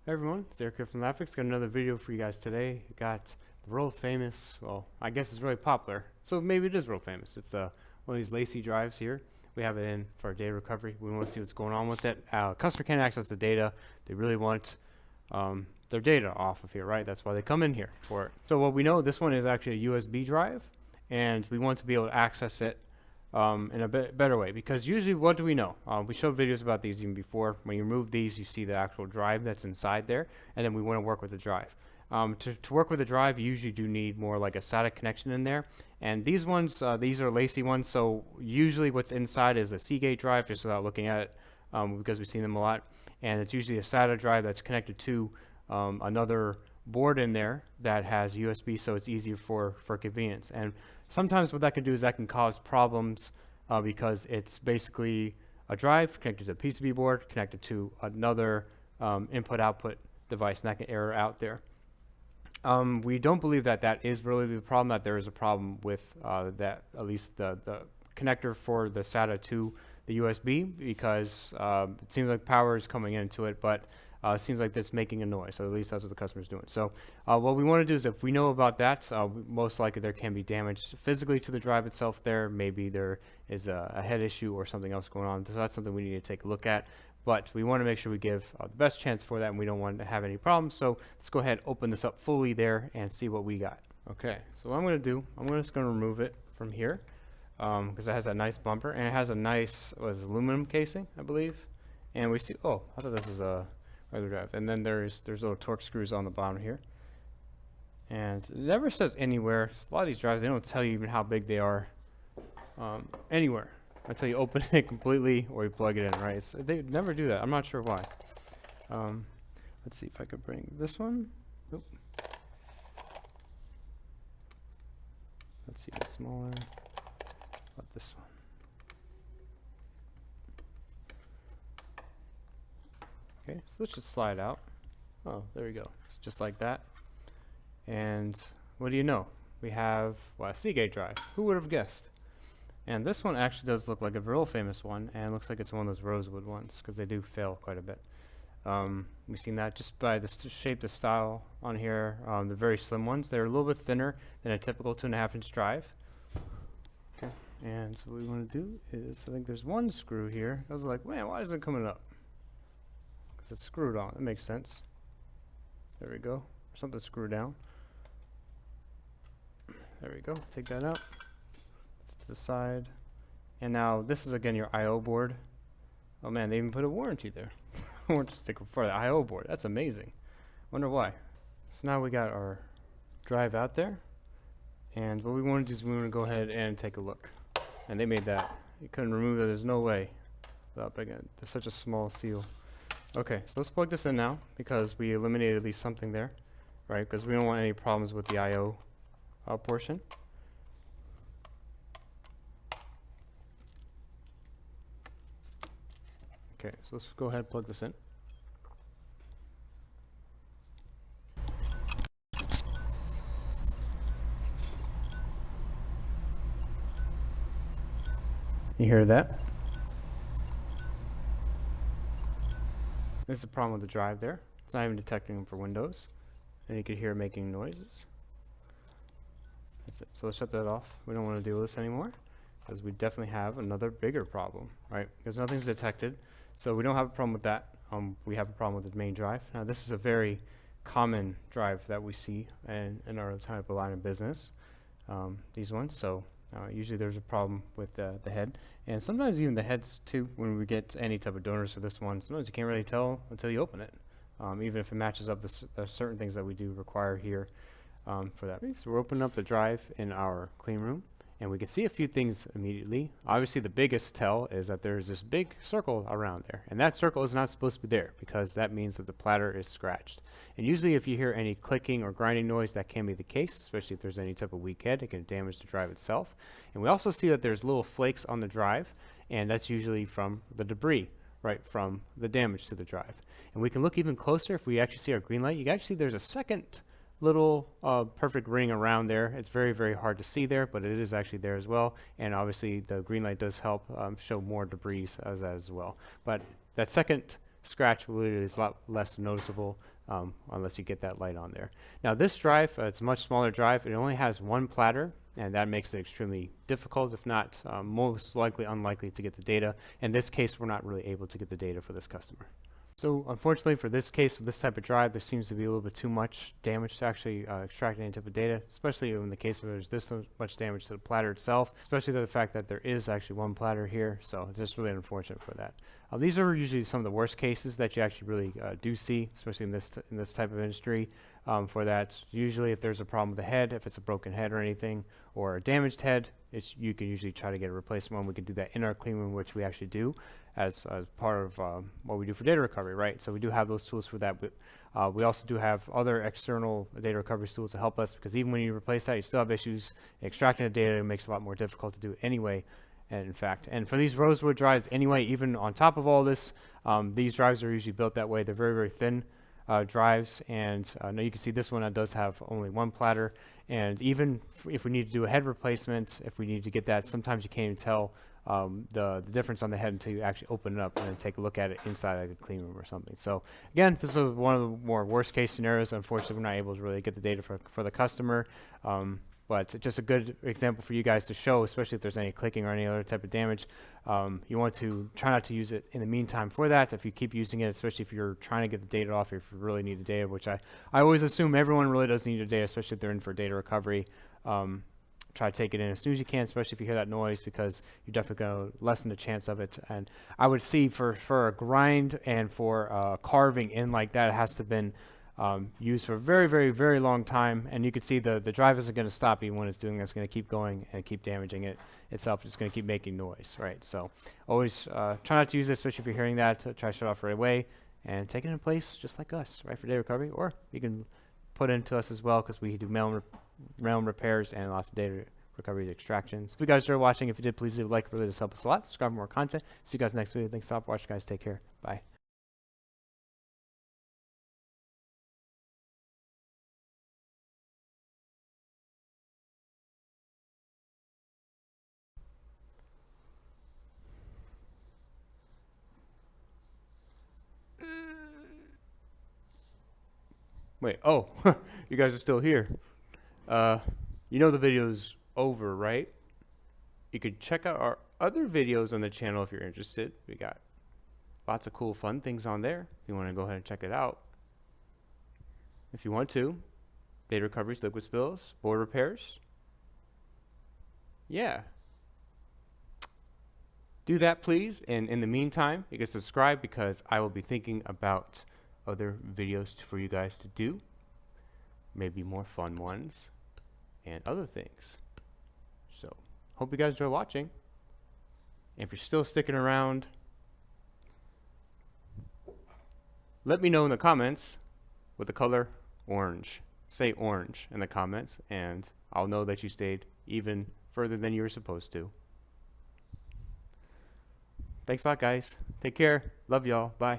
Hey everyone, it's Eric here from Laughix. Got another video for you guys today. Got the world famous, well, I guess it's really popular, so maybe it is world famous. It's one of these LaCie drives here. We have it in for data recovery. We want to see what's going on with it. Customer can't access the data. They really want their data off of here, right? That's why they come in here for it. So what we know, this one is actually a USB drive, and we want to be able to access it in a better way, because usually what do we know? We showed videos about these even before. When you remove these, you see the actual drive that's inside there, and then we want to work with the drive. To work with the drive, you usually do need more like a SATA connection in there, and these ones, these are LaCie ones, so usually what's inside is a Seagate drive, just without looking at it, because we've seen them a lot, and it's usually a SATA drive that's connected to another board in there that has USB, so it's easier for convenience. And sometimes what that can do is that can cause problems because it's basically a drive connected to a PCB board connected to another input-output device, and that can error out there. We don't believe that that is really the problem, that there is a problem with that, at least the connector for the SATA to the USB, because it seems like power is coming into it, but it seems like it's making a noise, so at least that's what the customer's doing. So what we want to do is, if we know about that, most likely there can be damage physically to the drive itself there. Maybe there is a head issue or something else going on, so that's something we need to take a look at. But we want to make sure we give the best chance for that, and we don't want to have any problems. So let's go ahead, open this up fully there, and see what we got. Okay, so what I'm going to do, I'm just going to remove it from here, because it has that nice bumper, and it has a nice aluminum casing, I believe. And we see, oh, I thought this is a regular drive. And then there's little torque screws on the bottom here. And it never says anywhere. A lot of these drives, they don't tell you even how big they are anywhere until you open it completely or you plug it in, right? They never do that. I'm not sure why. Let's see if I could bring this one. Nope. Let's see, it's smaller. How about this one? Okay, so let's just slide out. Oh, there we go. So just like that. And what do you know? We have, well, a Seagate drive. Who would have guessed? And this one actually does look like a real famous one, and it looks like it's one of those rosewood ones, because they do fail quite a bit. We've seen that just by the shape, the style on here. The very slim ones, they're a little bit thinner than a typical 2.5-inch drive. Okay, and so what we want to do is, I think there's one screw here. I was like, man, why isn't it coming up? Because it's screwed on. It makes sense. There we go. Something screwed down. There we go. Take that out. To the side. And now this is again your I/O board. Oh man, they even put a warranty there. Warranty sticker for the I/O board. That's amazing. Wonder why. So now we got our drive out there. And what we want to do is we want to go ahead and take a look. And they made that. You couldn't remove that. There's no way. Without there's such a small seal. Okay, so let's plug this in now, because we eliminated at least something there, right? Because we don't want any problems with the I/O portion. Okay, so let's go ahead and plug this in. You hear that? There's a problem with the drive there. It's not even detecting them for Windows. And you can hear it making noises. That's it. So let's shut that off. We don't want to deal with this anymore, because we definitely have another bigger problem, right? Because nothing's detected. So we don't have a problem with that. We have a problem with the main drive. Now this is a very common drive that we see in our type of line of business. These ones. So usually there's a problem with the head, and sometimes even the heads too. When we get any type of donors for this one, sometimes you can't really tell until you open it, even if it matches up the certain things that we do require here for that. So we're opening up the drive in our clean room, and we can see a few things immediately. Obviously the biggest tell is that there's this big circle around there, and that circle is not supposed to be there, because that means that the platter is scratched. And usually if you hear any clicking or grinding noise, that can be the case, especially if there's any type of weak head. It can damage the drive itself. And we also see that there's little flakes on the drive, and that's usually from the debris, right, from the damage to the drive. And we can look even closer. If we actually see our green light, you can actually see there's a second little perfect ring around there. It's very, very hard to see there, but it is actually there as well. And obviously the green light does help show more debris as well. But that second scratch really is a lot less noticeable unless you get that light on there. Now this drive, it's a much smaller drive. It only has one platter, and that makes it extremely difficult, if not most likely unlikely to get the data. In this case, we're not really able to get the data for this customer. So unfortunately for this case, with this type of drive, there seems to be a little bit too much damage to actually extract any type of data, especially in the case where there's this much damage to the platter itself, especially the fact that there is actually one platter here. So it's just really unfortunate for that. These are usually some of the worst cases that you actually really do see, especially in this type of industry. For that, usually if there's a problem with the head, if it's a broken head or anything, or a damaged head, you can usually try to get a replacement one. We can do that in our clean room, which we actually do as part of what we do for data recovery, right? So we do have those tools for that, but we also do have other external data recovery tools to help us, because even when you replace that, you still have issues extracting the data. It makes it a lot more difficult to do anyway. And in fact, and for these rosewood drives anyway, even on top of all this, these drives are usually built that way. They're very, very thin drives, and now you can see this one does have only one platter. And even if we need to do a head replacement, if we need to get that, sometimes you can't even tell the difference on the head until you actually open it up and then take a look at it inside like a clean room or something. So again, this is one of the more worst case scenarios. Unfortunately, we're not able to really get the data for the customer. But just a good example for you guys to show, especially if there's any clicking or any other type of damage. You want to try not to use it in the meantime for that. If you keep using it, especially if you're trying to get the data off, if you really need the data, which I always assume everyone really does need the data, especially if they're in for data recovery. Try to take it in as soon as you can, especially if you hear that noise, because you're definitely going to lessen the chance of it. And I would see for a grind and for carving in like that, it has to have been used for a very, very, very long time. And you can see the drive isn't going to stop even when it's doing that. It's going to keep going and keep damaging it itself. It's going to keep making noise, right? So always try not to use it, especially if you're hearing that. Try to shut off right away and take it in place just like us, right, for data recovery. Or you can put it into us as well, because we do mail repairs and lots of data recovery extractions. If you guys enjoyed watching, if you did, please leave a like. It really does help us a lot. Subscribe for more content. See you guys next video. Thanks a lot for watching, guys. Take care. Bye. Wait, oh, you guys are still here. You know the video's over, right? You could check out our other videos on the channel if you're interested. We got lots of cool, fun things on there. If you want to go ahead and check it out. If you want to. Data recoveries, liquid spills, board repairs. Yeah. Do that, please. And in the meantime, you can subscribe, because I will be thinking about other videos for you guys to do. Maybe more fun ones and other things. So, hope you guys enjoy watching. And if you're still sticking around, let me know in the comments with the color orange. Say orange in the comments, and I'll know that you stayed even further than you were supposed to. Thanks a lot, guys. Take care. Love y'all. Bye.